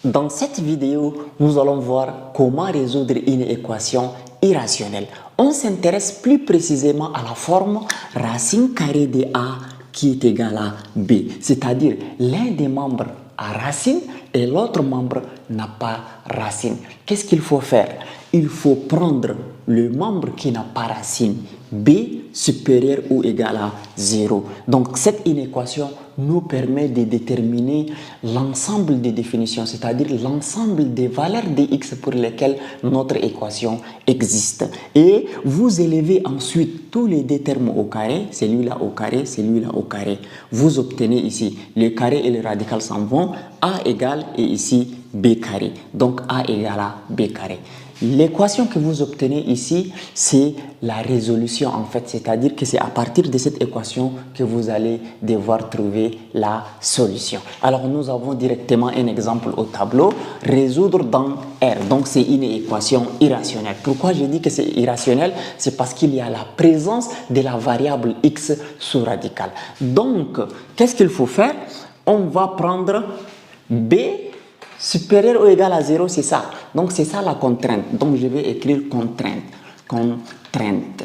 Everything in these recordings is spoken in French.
Dans cette vidéo, nous allons voir comment résoudre une équation irrationnelle. On s'intéresse plus précisément à la forme racine carrée de A qui est égale à B. C'est-à-dire l'un des membres a racine et l'autre membre n'a pas racine. Qu'est-ce qu'il faut faire? Il faut prendre le membre qui n'a pas racine, B supérieur ou égal à 0. Donc cette inéquation nous permet de déterminer l'ensemble des définitions, c'est-à-dire l'ensemble des valeurs de x pour lesquelles notre équation existe. Et vous élevez ensuite tous les deux termes au carré, celui-là au carré, celui-là au carré. Vous obtenez ici le carré et le radical s'en vont, a égale et ici b carré. Donc a égale à b carré. L'équation que vous obtenez ici, c'est la résolution en fait, c'est-à-dire que c'est à partir de cette équation que vous allez devoir trouver la solution. Alors nous avons directement un exemple au tableau, résoudre dans R, donc c'est une équation irrationnelle. Pourquoi je dis que c'est irrationnel? C'est parce qu'il y a la présence de la variable x sous radical. Donc, qu'est-ce qu'il faut faire? On va prendre b supérieur ou égal à 0, c'est ça. Donc, c'est ça la contrainte. Donc, je vais écrire contrainte. Contrainte.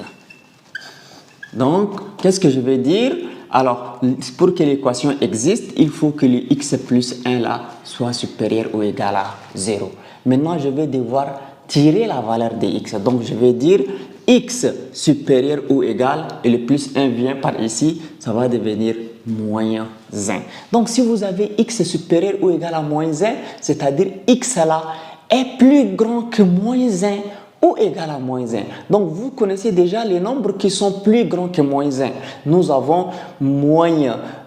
Donc, qu'est-ce que je vais dire? Alors, pour que l'équation existe, il faut que le x plus 1 là soit supérieur ou égal à 0. Maintenant, je vais devoir tirer la valeur de x. Donc, je vais dire x supérieur ou égal, et le plus 1 vient par ici, ça va devenir moins 1. Donc, si vous avez x supérieur ou égal à moins 1, c'est-à-dire x là est plus grand que moins 1 ou égal à moins 1. Donc, vous connaissez déjà les nombres qui sont plus grands que moins 1. Nous avons moins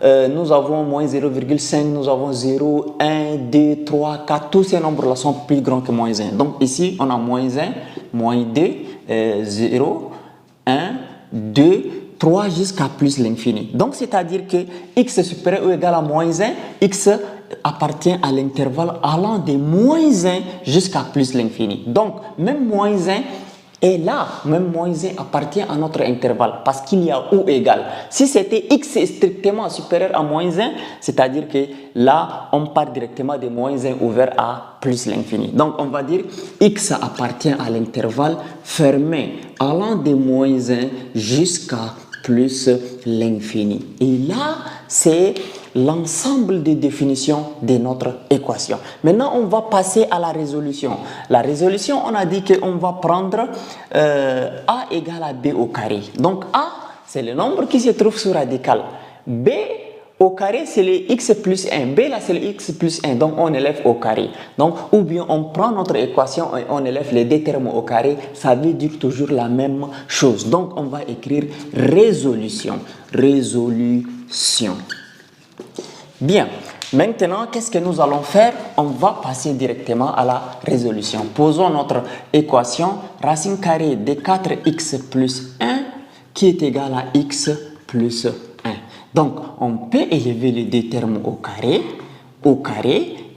0,5, nous avons 0, 1, 2, 3, 4. Tous ces nombres-là sont plus grands que moins 1. Donc, ici, on a moins 1, moins 2, 0, 1, 2, 3 jusqu'à plus l'infini. Donc, c'est-à-dire que x supérieur ou égal à moins 1, x appartient à l'intervalle allant de moins 1 jusqu'à plus l'infini. Donc, même moins 1 est là, même moins 1 appartient à notre intervalle parce qu'il y a ou égal. Si c'était x strictement supérieur à moins 1, c'est-à-dire que là, on part directement de moins 1 ouvert à plus l'infini. Donc, on va dire x appartient à l'intervalle fermé allant de moins 1 jusqu'à plus l'infini. Et là, c'est l'ensemble des définitions de notre équation. Maintenant, on va passer à la résolution. La résolution, on a dit qu'on va prendre a égale à b au carré. Donc, a, c'est le nombre qui se trouve sous radical. B au carré, c'est le x plus 1. B, là, c'est le x plus 1. Donc, on élève au carré. Donc, ou bien on prend notre équation et on élève les deux termes au carré. Ça veut dire toujours la même chose. Donc, on va écrire résolution. Résolution. Bien. Maintenant, qu'est-ce que nous allons faire? On va passer directement à la résolution. Posons notre équation racine carrée de 4x plus 1 qui est égal à x plus 1. Donc, on peut élever les deux termes au carré,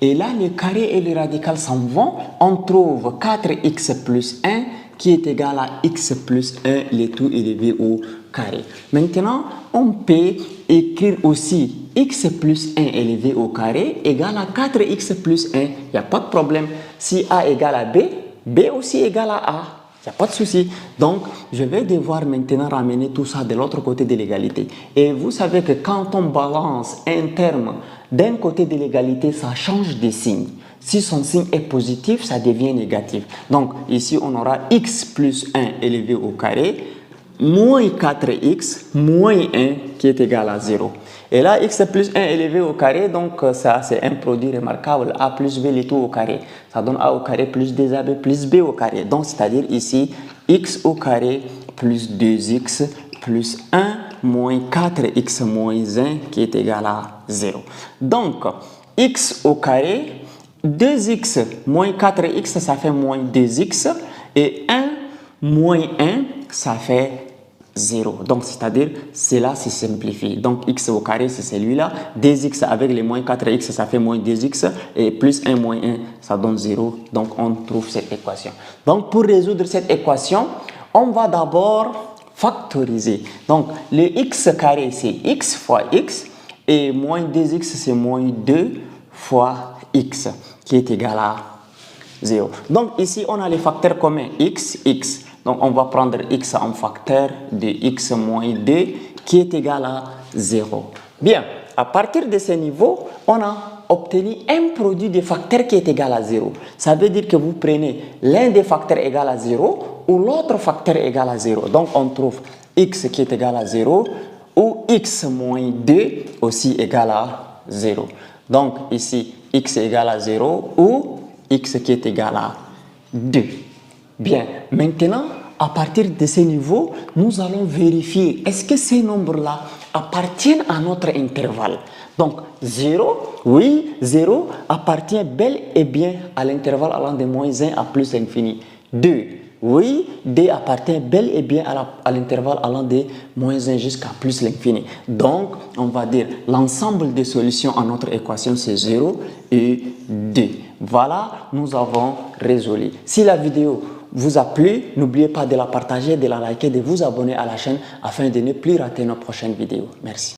et là, le carré et le radical s'en vont. On trouve 4x plus 1 qui est égal à x plus 1, le tout élevé au carré. Maintenant, on peut écrire aussi x plus 1 élevé au carré égale à 4x plus 1. Il n'y a pas de problème. Si a égale à b, b aussi égale à a. Il n'y a pas de souci. Donc, je vais devoir maintenant ramener tout ça de l'autre côté de l'égalité. Et vous savez que quand on balance un terme d'un côté de l'égalité, ça change de signe. Si son signe est positif, ça devient négatif. Donc, ici, on aura x plus 1 élevé au carré, moins 4x, moins 1 qui est égal à 0. Et là, x plus 1 élevé au carré, donc ça, c'est un produit remarquable. A plus b, le tout au carré. Ça donne a au carré plus 2ab plus b au carré. Donc, c'est-à-dire ici, x au carré plus 2x plus 1 moins 4x moins 1 qui est égal à 0. Donc, x au carré, 2x moins 4x, ça fait moins 2x. Et 1 moins 1, ça fait 0. Donc, c'est-à-dire, cela se simplifie. Donc, x au carré, c'est celui-là. 2x avec les moins 4x, ça fait moins 2x. Et plus 1 moins 1, ça donne 0. Donc, on trouve cette équation. Donc, pour résoudre cette équation, on va d'abord factoriser. Donc, le x carré, c'est x fois x. Et moins 2x, c'est moins 2 fois x. qui est égal à 0. Donc ici, on a les facteurs communs x, x. Donc on va prendre x en facteur de x moins 2 qui est égal à 0. Bien, à partir de ce niveau, on a obtenu un produit de facteurs qui est égal à 0. Ça veut dire que vous prenez l'un des facteurs égal à 0 ou l'autre facteur égal à 0. Donc on trouve x qui est égal à 0 ou x moins 2 aussi égal à 0. Donc ici, x est égal à 0 ou x qui est égal à 2. Bien, maintenant, à partir de ce niveau, nous allons vérifier est-ce que ces nombres-là appartiennent à notre intervalle. Donc 0, oui, 0 appartient bel et bien à l'intervalle allant de moins 1 à plus l'infini. 2, oui, 2 appartient bel et bien à l'intervalle allant de moins 1 jusqu'à plus l'infini. Donc, on va dire l'ensemble des solutions à notre équation, c'est 0 et 2. Voilà, nous avons résolu. Si la vidéo vous a plu, n'oubliez pas de la partager, de la liker, de vous abonner à la chaîne afin de ne plus rater nos prochaines vidéos. Merci.